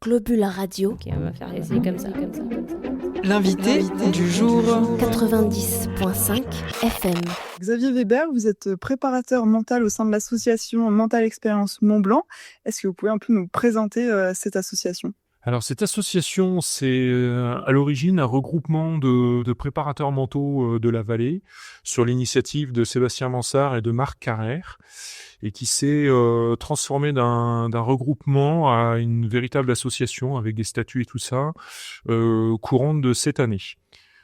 Globule Radio. Ok, on va faire essayer comme ça. L'invité du jour. 90.5 FM. Xavier Weber, vous êtes préparateur mental au sein de l'association Mental Expérience Mont-Blanc. Est-ce que vous pouvez un peu nous présenter cette association ? Alors cette association, c'est à l'origine un regroupement de préparateurs mentaux de la vallée sur l'initiative de Sébastien Mansart et de Marc Carrère et qui s'est transformé d'un regroupement à une véritable association avec des statuts et tout ça courant de cette année.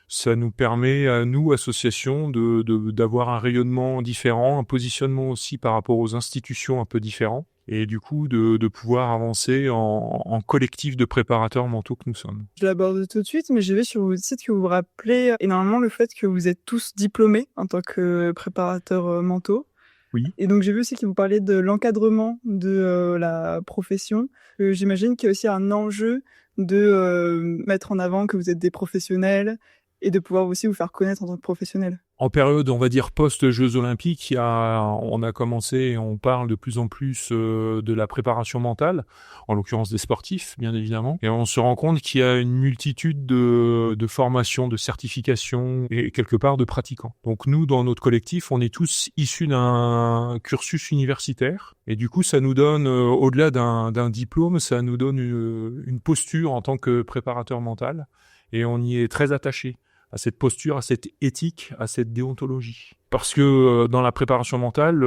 Ça nous permet à nous, associations, d'avoir un rayonnement différent, un positionnement aussi par rapport aux institutions un peu différents, et du coup de pouvoir avancer en collectif de préparateurs mentaux que nous sommes. Je l'aborde tout de suite, mais j'ai vu sur votre site que vous vous rappelez énormément le fait que vous êtes tous diplômés en tant que préparateurs mentaux. Oui. Et donc j'ai vu aussi que vous parliez de l'encadrement de la profession. J'imagine qu'il y a aussi un enjeu de mettre en avant que vous êtes des professionnels et de pouvoir aussi vous faire connaître en tant que professionnel. En période, on va dire, post-Jeux Olympiques, on a commencé et on parle de plus en plus de la préparation mentale, en l'occurrence des sportifs, bien évidemment. Et on se rend compte qu'il y a une multitude de formations, de certifications et quelque part de pratiquants. Donc nous, dans notre collectif, on est tous issus d'un cursus universitaire. Et du coup, ça nous donne, au-delà d'un diplôme, ça nous donne une posture en tant que préparateur mental. Et on y est très attaché à cette posture, à cette éthique, à cette déontologie. Parce que dans la préparation mentale,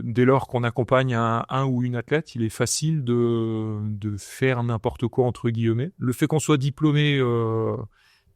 dès lors qu'on accompagne un ou une athlète, il est facile de faire n'importe quoi, entre guillemets. Le fait qu'on soit diplômé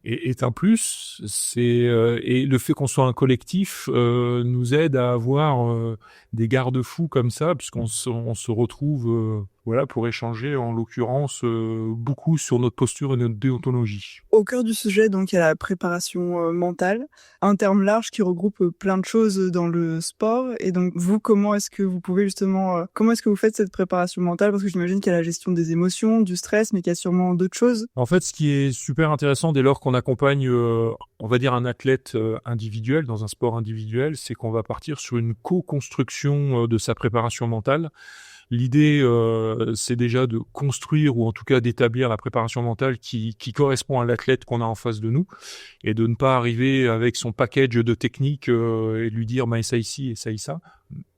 est un plus, et le fait qu'on soit un collectif nous aide à avoir des garde-fous comme ça, puisqu'on se retrouve pour échanger, en l'occurrence, beaucoup sur notre posture et notre déontologie. Au cœur du sujet, donc, il y a la préparation mentale, un terme large qui regroupe plein de choses dans le sport. Et donc, vous, comment est-ce que vous faites cette préparation mentale ? Parce que j'imagine qu'il y a la gestion des émotions, du stress, mais qu'il y a sûrement d'autres choses. En fait, ce qui est super intéressant dès lors qu'on accompagne, on va dire, un athlète individuel, dans un sport individuel, c'est qu'on va partir sur une co-construction de sa préparation mentale. L'idée, c'est déjà de construire ou en tout cas d'établir la préparation mentale qui correspond à l'athlète qu'on a en face de nous et de ne pas arriver avec son package de techniques et lui dire essaye ci, essaye ça.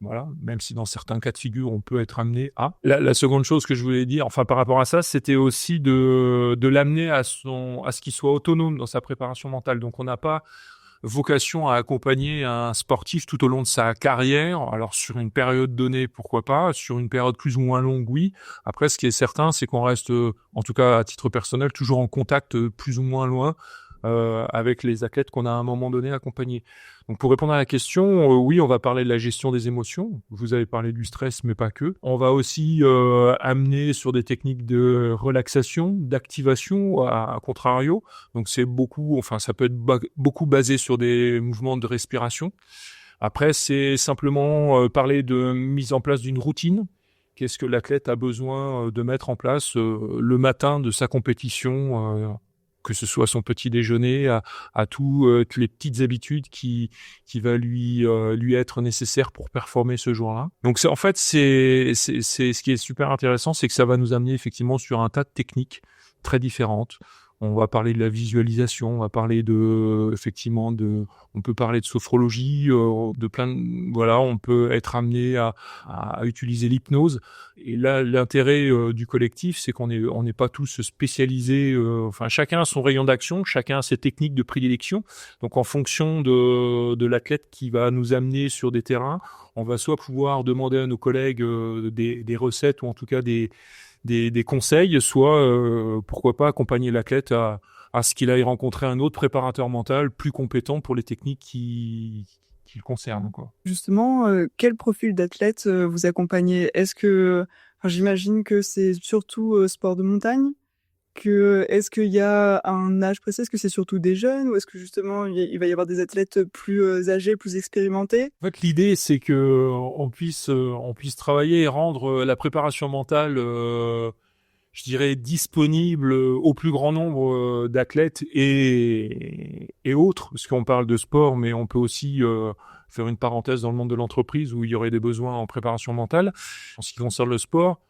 Voilà, même si dans certains cas de figure, on peut être amené à. La seconde chose que je voulais dire, par rapport à ça, c'était aussi de l'amener à ce qu'il soit autonome dans sa préparation mentale. Donc on n'a pas vocation à accompagner un sportif tout au long de sa carrière. Alors sur une période donnée, pourquoi pas, sur une période plus ou moins longue, oui. Après, ce qui est certain, c'est qu'on reste, en tout cas à titre personnel, toujours en contact plus ou moins loin avec les athlètes qu'on a à un moment donné accompagnés. Donc pour répondre à la question, oui, on va parler de la gestion des émotions. Vous avez parlé du stress, mais pas que. On va aussi amener sur des techniques de relaxation, d'activation, à contrario. Donc c'est ça peut être beaucoup basé sur des mouvements de respiration. Après, c'est simplement parler de mise en place d'une routine. Qu'est-ce que l'athlète a besoin de mettre en place le matin de sa compétition, que ce soit son petit déjeuner, à toutes les petites habitudes qui va lui être nécessaire pour performer ce jour-là. Donc c'est ce qui est super intéressant, c'est que ça va nous amener effectivement sur un tas de techniques très différentes. On va parler de la visualisation, on va parler on peut parler de sophrologie, on peut être amené à utiliser l'hypnose. Et là, l'intérêt du collectif, c'est qu'on n'est pas tous spécialisés. Chacun a son rayon d'action, chacun a ses techniques de prédilection. Donc, en fonction de l'athlète qui va nous amener sur des terrains, on va soit pouvoir demander à nos collègues des recettes ou en tout cas des conseils, soit pourquoi pas accompagner l'athlète à ce qu'il aille rencontrer un autre préparateur mental plus compétent pour les techniques qui le concernent, quoi. Justement, quel profil d'athlète vous accompagnez ? J'imagine que c'est surtout sport de montagne. Est-ce qu'il y a un âge précis ? Est-ce que c'est surtout des jeunes ou est-ce que justement il va y avoir des athlètes plus âgés, plus expérimentés ? En fait, l'idée, c'est que on puisse travailler et rendre la préparation mentale, je dirais, disponible au plus grand nombre d'athlètes et autres, parce qu'on parle de sport, mais on peut aussi faire une parenthèse dans le monde de l'entreprise où il y aurait des besoins en préparation mentale. En ce qui concerne le sport,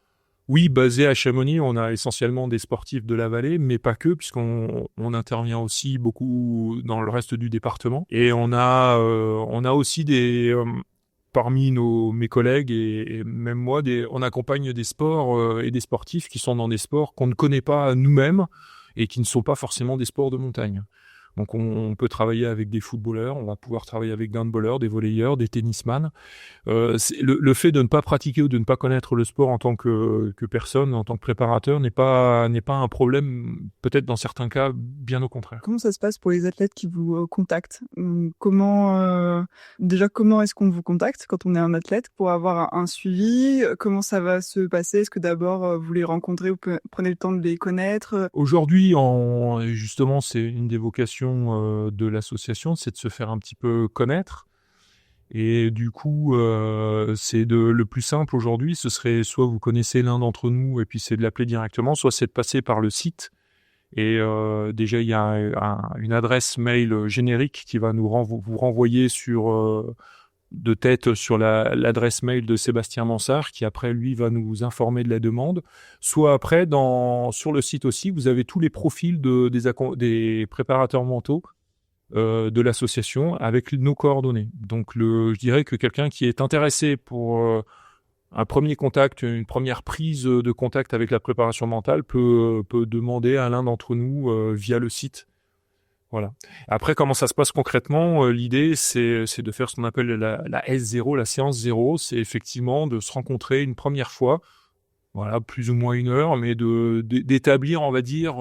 Oui, basé à Chamonix, on a essentiellement des sportifs de la vallée, mais pas que, puisqu'on intervient aussi beaucoup dans le reste du département. Et on a aussi parmi mes collègues et même moi, on accompagne des sports et des sportifs qui sont dans des sports qu'on ne connaît pas nous-mêmes et qui ne sont pas forcément des sports de montagne. Donc on peut travailler avec des footballeurs, on va pouvoir travailler avec des handballeurs, des volleyeurs, des tennisman. Le fait de ne pas pratiquer ou de ne pas connaître le sport en tant que personne, en tant que préparateur, n'est pas un problème, peut-être dans certains cas, bien au contraire. Comment ça se passe pour les athlètes qui vous contactent? Déjà, comment est-ce qu'on vous contacte quand on est un athlète pour avoir un suivi? Comment ça va se passer? Est-ce que d'abord vous les rencontrez, vous prenez le temps de les connaître? Aujourd'hui, justement, c'est une des vocations de l'association, c'est de se faire un petit peu connaître. Et du coup, le plus simple aujourd'hui, ce serait soit vous connaissez l'un d'entre nous et puis c'est de l'appeler directement, soit c'est de passer par le site. Et déjà, il y a une adresse mail générique qui va vous renvoyer de tête sur l'adresse mail de Sébastien Mansart, qui après, lui, va nous informer de la demande. Soit après, sur le site aussi, vous avez tous les profils des préparateurs mentaux de l'association avec nos coordonnées. Donc, je dirais que quelqu'un qui est intéressé pour un premier contact, une première prise de contact avec la préparation mentale peut demander à l'un d'entre nous via le site. Voilà. Après, comment ça se passe concrètement? L'idée, c'est de faire ce qu'on appelle la S0, la séance 0. C'est effectivement de se rencontrer une première fois, voilà, plus ou moins 1 heure, mais d'établir, on va dire,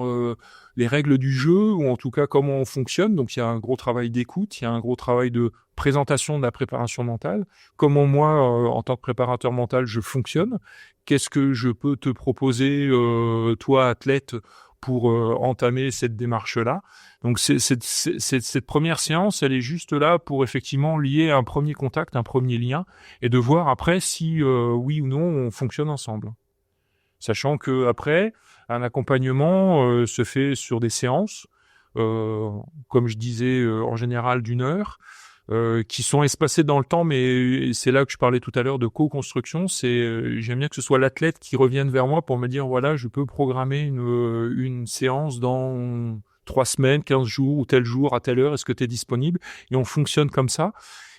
les règles du jeu, ou en tout cas comment on fonctionne. Donc, il y a un gros travail d'écoute, il y a un gros travail de présentation de la préparation mentale. Comment moi, en tant que préparateur mental, je fonctionne. Qu'est-ce que je peux te proposer, toi, athlète, pour entamer cette démarche-là. Donc, cette première séance, elle est juste là pour effectivement lier un premier contact, un premier lien, et de voir après si, oui ou non, on fonctionne ensemble. Sachant que après, un accompagnement se fait sur des séances, comme je disais, en général d'1 heure, qui sont espacées dans le temps, mais c'est là que je parlais tout à l'heure de co-construction. J'aime bien que ce soit l'athlète qui revienne vers moi pour me dire, voilà, je peux programmer une séance dans 3 semaines, 15 jours, ou tel jour, à telle heure, est-ce que tu es disponible? Et on fonctionne comme ça.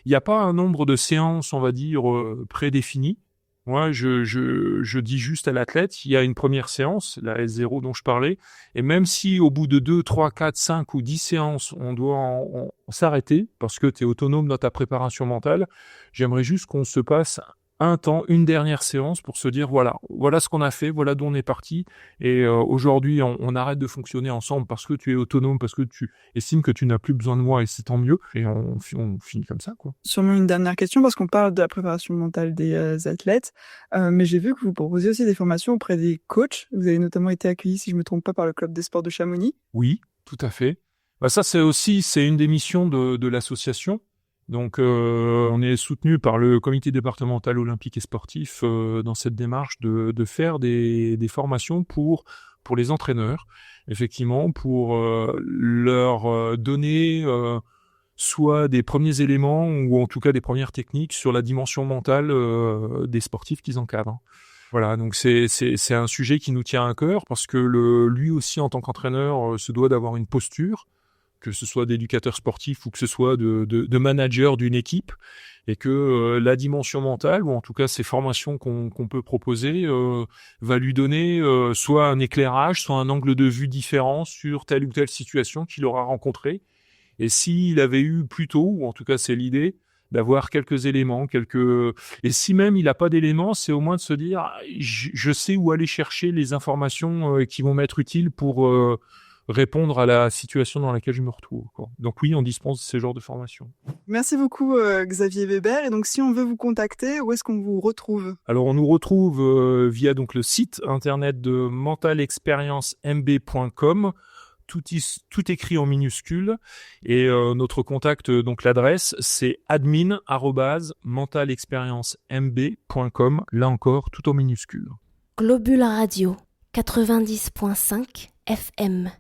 Il n'y a pas un nombre de séances, on va dire, prédéfinies. Moi, je dis juste à l'athlète, il y a une première séance, la S0 dont je parlais, et même si au bout de 2, 3, 4, 5 ou 10 séances, on doit en s'arrêter, parce que tu es autonome dans ta préparation mentale, j'aimerais juste qu'on se passe un temps, une dernière séance pour se dire, voilà ce qu'on a fait, voilà d'où on est parti, et aujourd'hui, on arrête de fonctionner ensemble parce que tu es autonome, parce que tu estimes que tu n'as plus besoin de moi, et c'est tant mieux, et on finit comme ça, quoi. Sûrement une dernière question, parce qu'on parle de la préparation mentale des athlètes, mais j'ai vu que vous proposiez aussi des formations auprès des coachs. Vous avez notamment été accueilli, si je me trompe pas, par le club des sports de Chamonix. Oui, tout à fait. Bah ça, c'est une des missions de l'association. Donc, on est soutenu par le comité départemental olympique et sportif dans cette démarche de faire des formations pour les entraîneurs, effectivement, pour leur donner soit des premiers éléments ou en tout cas des premières techniques sur la dimension mentale des sportifs qu'ils encadrent. Voilà, donc c'est un sujet qui nous tient à cœur parce que lui aussi, en tant qu'entraîneur, se doit d'avoir une posture, que ce soit d'éducateur sportif ou que ce soit de manager d'une équipe, et que la dimension mentale, ou en tout cas ces formations qu'on peut proposer, va lui donner soit un éclairage, soit un angle de vue différent sur telle ou telle situation qu'il aura rencontrée. Et s'il avait eu plus tôt, ou en tout cas c'est l'idée, d'avoir quelques éléments, et si même il n'a pas d'éléments, c'est au moins de se dire, je sais où aller chercher les informations qui vont m'être utiles pour répondre à la situation dans laquelle je me retrouve, quoi. Donc oui, on dispense ce genre de formation. Merci beaucoup Xavier Weber. Et donc si on veut vous contacter, où est-ce qu'on vous retrouve? Alors on nous retrouve via donc le site internet de mentalexperience.mb.com, tout écrit en minuscules, et notre contact, donc l'adresse, c'est admin@mentalexperience.mb.com, là encore tout en minuscules. Globule Radio 90.5 FM.